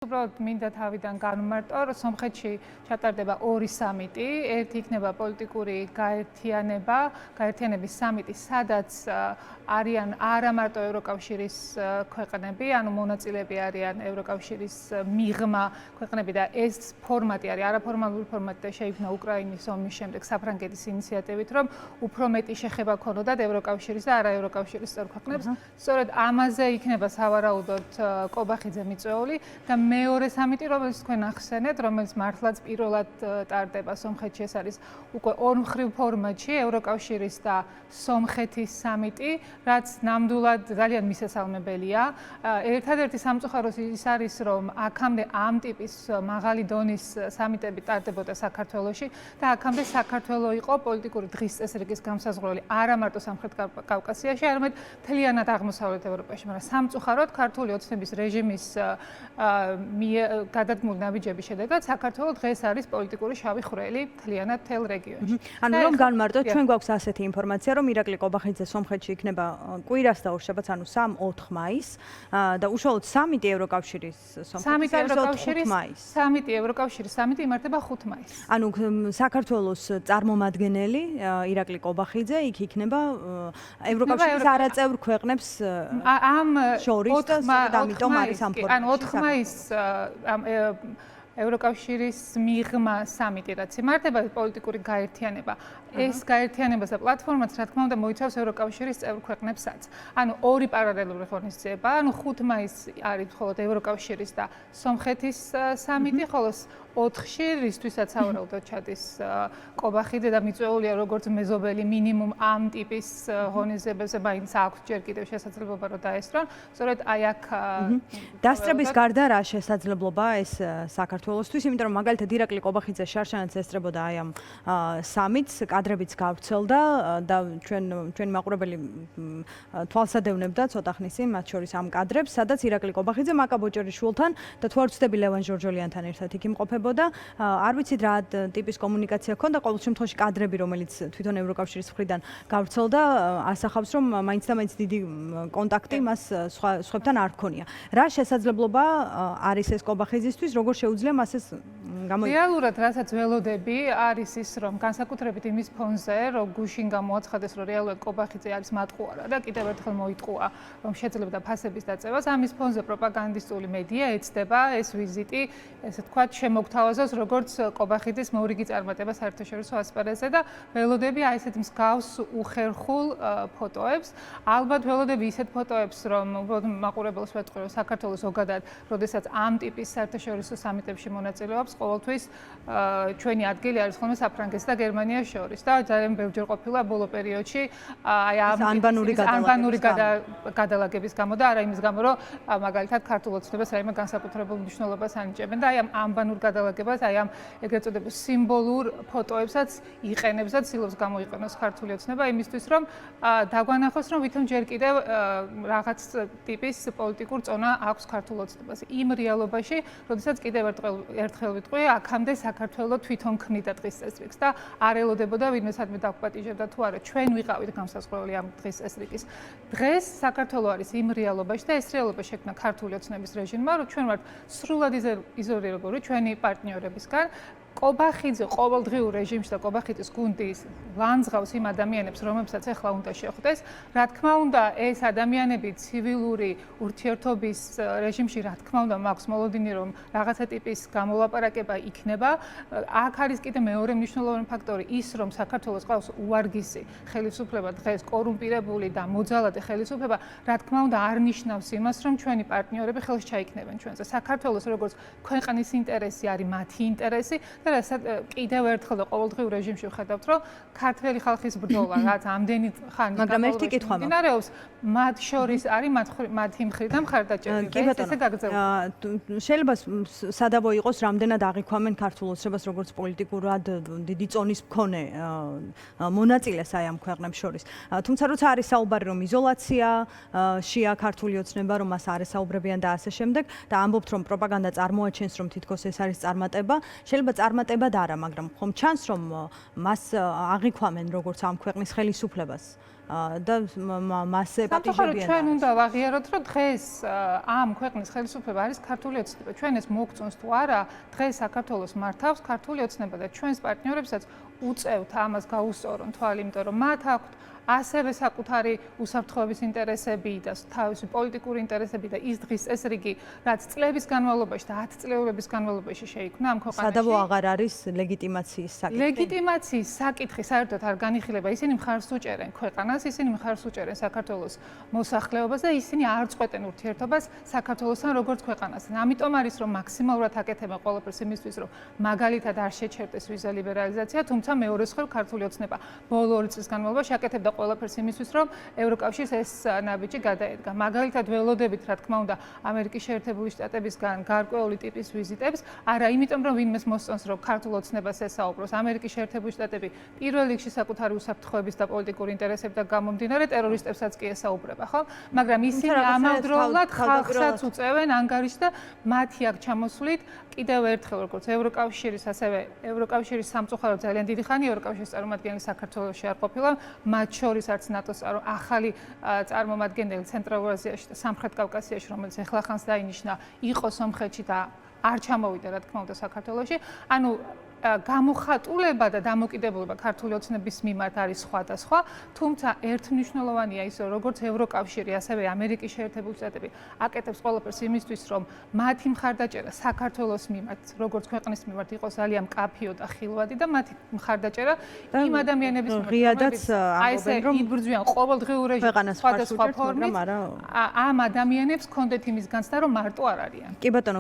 უბრალოდ მინდა თავიდან განვმარტო, რომ სომხეთში ჩატარდება ორი სამიტი, ერთი იქნება პოლიტიკური გაერთიანების სამიტი, სადაც არიან არა მარტო ევროკავშირის ქვეყნები, ანუ მონაწილეები არიან ევროკავშირის მიღმა ქვეყნები და ეს ფორმატი არის არაფორმალური ფორმატი და შეიქმნა უკრაინის ომის შემდეგ საფრანგეთის ინიციატივით, რომ უფრო მეტი შეხება ქონოდათ ევროკავშირის და არა ევროკავშირის წევრ ქვეყნებს. სწორედ ამაზე იქნება სავარაუდოდ კობახიძე მიწვეული და მეორე სამიტი, რომელიც თქვენ ახსენეთ, რომელიც მართლაც პირველად ტარდება სომხეთში, ეს არის უკვე ორმხრივ ფორმატში ევროკავშირის და სომხეთის სამიტი, რაც ნამდვილად ძალიან მისასალმებელია. ერთადერთი სამწუხაროს ის არის, რომ აქამდე ამ ტიპის მაღალი დონის სამიტები ტარდებოდა საქართველოში და აქამდე საქართველო იყო პოლიტიკური დღის წესრიგის გამსაზღვრელი არა მარტო სამხრეთ კავკასიაში, არამედ მთლიანად აღმოსავლეთ ევროპაში, მაგრამ სამწუხაროდ ქართული ოცნების რეჟიმის გადადგმული ნაბიჯების შედეგად საქართველო დღეს არის პოლიტიკური შავი ხვრელი მთლიანად მთელ რეგიონში. ანუ რომ განმარტოთ, ჩვენ გვაქვს ასეთი ინფორმაცია, რომ ირაკლი კობახიძე სომხეთში იქნება კვირას დაურჩებაც, ანუ 3-4 მაისს და უშუალოდ სამიტი ევროკავშირის სამიტი ევროკავშირის სამიტი იმართება 5 მაისს. ანუ საქართველოს წარმომადგენელი ირაკლი კობახიძე იქ იქნება ევროკავშირის არაწევრ ქვეყნებს შორის და ამიტომ არის ამ ფორმატში. ანუ 4 მაისს ევროკავშირის მიღმა სამიტი, რაც იმართება პოლიტიკური გაერთიანება. ეს გაერთიანება და პლატფორმაც, რა თქმა უნდა, მოიცავს ევროკავშირის წევრ ქვეყნებსაც. ანუ ორი პარალელური ღონისძიება, ანუ 5 მაისს არის მხოლოდ ევროკავშირის და სომხეთის სამიტი, ხოლო 4-ში, რისთვისაც სავარაუდოდ ჩადის კობახიძე და მიწვეულია როგორც მეზობელი მინიმუმ ამ ტიპის ღონისძიებებზე, მაინც აქვს ჯერ კიდევ შესაძლებლობა რომ დაესწრონ. სწორედ აი აქ დასწრების გარდა რა შესაძლებლობაა ეს საქართველოსთვის, იმიტომ რომ მაგალითად ირაკლი კობახიძე შარშანაც ესწრებოდა აი ამ სამიტს, კადრებიც გავრცელდა და ჩვენი მაყურებელი თვალსადევნებდა ცოტა ხნის წინ მათ შორის ამ კადრებს, სადაც ირაკლი კობახიძე მაკა ბოჭერიშვილთან და თუ არ ვცდები ლევან ჟორჟოლიანთან ერთად იქ იმყოფებოდა. არ ვიცით რა ტიპის კომუნიკაცია ჰქონდა, ყოველ შემთხვევაში კადრები, რომელიც თვითონ ევროკავშირის მხრიდან გავრცელდა, ასახავს, რომ მაინც და მაინც დიდი კონტაქტი მას სხვებთან არ ჰქონია. რა შესაძლებლობა არის ეს კობახიძისთვის, როგორ შეუძლია მას ეს გამოიყენება? რეალურად, რასაც ველოდები, არის ის, რომ განსაკუთრებით იმის ფონზე, რომ გუშინ გამოაცხადეს, რომ რეალურად კობახიძე არის მატყუარა და კიდევ ერთხელ მოიტყუა, რომ შეძლებდა ფასების დაწევას, ამის ფონზე პროპაგანდისტული მედია ეცდება ეს ვიზიტი, ესე ვთქვათ, შემოგთავაზოს როგორც კობახიძის მორიგი წარმატება საერთაშორისო ასპარეზზე და ველოდები აი ესეთ მსგავს უხერხულ ფოტოებს. ალბათ ველოდები ისეთ ფოტოებს, რომ მაყურებელს ვეთქვი, რომ საქართველოს ზოგადად, როდესაც ამ ტიპის საერთაშორისო სამიტებში მონაწილეობს, ყოველთვის ჩვენი ადგილი არის ხოლმე საფრანგეთს და გერმანიას შორის და ძალიან ბევრჯერ ყოფილა ბოლო პერიოდში აი ამ ანბანური გადალაგების გამო და არა იმის გამო, რომ მაგალითად ქართულ ოცნებას რაიმე განსაკუთრებულ მნიშვნელობას ანიჭებენ და აი ამ ანბანურ გადალაგებას, აი ამ ეგრეთ წოდებულ სიმბოლურ ფოტოებსაც იყენებს და ცდილობს გამოიყენოს ქართული ოცნება იმისთვის, რომ დაგვანახოს, რომ ვითომ ჯერ კიდევ რაღაც ტიპის პოლიტიკურ წონა აქვს ქართულ ოცნებას. იმ რეალობაში, როდესაც კიდევ ერთხელ ვიტყვი, აქამდე საქართველო თვითონ ქმნიდა დღის წესრიგს და არ ელოდებოდა ვინმე სადმე დაგპატიჟებდა თუ არა, ჩვენ ვიყავით განსაზღვრელი ამ დღის წესრიგის. დღეს საქართველო არის იმ რეალობაში და ეს რეალობა შექმნა ქართული ოცნების რეჟიმმა, რომ ჩვენ ვართ სრულად იზოლირებული ჩვენი პარტნიორებისგან. კობახიძე ყოველდღიურ რეჟიმში და კობახიძის გუნდი ლანძღავს იმ ადამიანებს, რომლებსაც ახლა უნდა შეხვდეს. რა თქმა უნდა, ეს ადამიანები ცივილური ურთიერთობის რეჟიმში, რა თქმა უნდა, მაქვს მოლოდინი, რომ რაღაცა ტიპის გამოლაპარაკება იქნება. აქ არის კიდე მეორე მნიშვნელოვანი ფაქტორი, ის რომ საქართველოს ყავს უარგისი ხელისუფლება, დღეს კორუმპირებული და მოძალადე ხელისუფლება, რა თქმა უნდა, არ ნიშნავს იმას, რომ ჩვენი პარტნიორები ხელს ჩაიქნებენ ჩვენზე. საქართველოს როგორც ქვეყნის ინტერესი არის მათი ინტერესი. და რასაც კიდევ ერთხელ და ყოველდღიურ რეჟიმში ვხედავთ, რომ ქართველი ხალხის ბრძოლა, რაც ამდენი ხანი მაგრამ ერთი კითხვა მიმდინარეობს, მათ შორის არის მათი მხრიდან მხარდაჭერა. ესე გაგრძელდება. შეიძლება სადავო იყოს, რამდენად აღიქვამენ ქართულ ოცნებას როგორც პოლიტიკურად დიდი წონის მქონე მონაწილეს აი ამ ქვეყნებს შორის. თუმცა როცა არის საუბარი, რომ იზოლაციაშია ქართული ოცნება, რომ მას არ ესაუბრებიან და ასე შემდეგ და ამბობთ, რომ პროპაგანდა წარმოაჩენს, რომ თითქოს ეს არის წარმატება, შეიძლება წარმატებად არა, მაგრამ ხომ ჩანს რომ მას აღიქვამენ როგორც ამ ქვეყნის ხელისუფლებას და მას ეპატიჟებიან. ჩვენ უნდა ვაღიაროთ, რომ დღეს ამ ქვეყნის ხელისუფლება არის ქართული ოცნება. ჩვენ ეს მოგწონს თუ არა, დღეს საქართველოს მართავს ქართული ოცნება და ჩვენს პარტნიორებსაც უწევთ ამას გაუსწორონ თვალი, იმიტომ რომ მათ აქვთ ასევე საკუთარი უსაფრთხოების ინტერესები და თავისი პოლიტიკური ინტერესები და ის დღის წესრიგი, რაც წლების განმავლობაში და 10 წლეულების განმავლობაში შეიქმნა ამ ქვეყანაში. სადავო აღარ არის ლეგიტიმაციის საკითხი. ლეგიტიმაციის საკითხი საერთოდ არ განიხილება. ისინი მხარს უჭერენ ქვეყანას, ისინი მხარს უჭერენ საქართველოს მოსახლეობას და ისინი არ წყვეტენ ურთიერთობას საქართველოსთან როგორც ქვეყანასთან. ამიტომ არის რომ მაქსიმალურად აკეთებენ ყველაფერს იმისთვის, რომ მაგალითად არ შეჩერდეს ვიზა ლიბერალიზაცია, თუმცა მეორე მხრივ ქართული ოცნება ბოლო 2 წლის განმავლობაში აკეთებდა ყველაფერს იმისთვის, რომ ევროკავშირს ეს ნაბიჯი გადაედგა. მაგალითად ველოდებით, რა თქმა უნდა, ამერიკის შეერთებული შტატებისგან გარკვეული ტიპის ვიზიტებს, არა იმიტომ, რომ ვინმეს მოსწონს, რომ ქართულ ოცნებას ესაუბროს. ამერიკის შეერთებული შტატები პირველ რიგში საკუთარი უსაფრთხოების და პოლიტიკური ინტერესებიდან გამომდინარე ტერორისტებსაც კი ესაუბრება, ხო? მაგრამ ისინი ამავდროულად ხალხსაც უწევენ ანგარიშს და მათი აქ ჩამოსვლით კიდევ ერთხელ როგორც ევროკავშირის, ასევე ევროკავშირის სამწუხაროდ ძალიან დიდი ხანი ევროკავშირის წარმომადგენელი საქართველოში არ ყოფილა, მათ შორის არც ნატოს ახალი წარმომადგენელი ცენტრალურ აზიაში და სამხრეთ კავკასიაში, რომელიც ეხლახანს დაინიშნა, იყო სომხეთში და არ ჩამოვიდა, რა თქმა უნდა, საქართველოში. ანუ გამოხატულება და დამოკიდებულება ქართული ოცნების მიმართ არის სხვადასხვა, თუმცა ერთმნიშვნელოვანია ის, რომ როგორც ევროკავშირი, ასევე ამერიკის შეერთებული შტატები აკეთებს ყველაფერს იმისთვის, რომ მათი მხარდაჭერა საქართველოს მიმართ, როგორც ქვეყნის მიმართ იყოს ძალიან მკაფიო და ხილვადი და მათი მხარდაჭერა იმ ადამიანების მიმართ, რომ იბრძვიან ყოველდღიურ რეჟიმში სხვადასხვა ფორმით, ამ ადამიანებს კონდეთ იმის განცდა, რომ მარტო არ არიან. კი ბატონო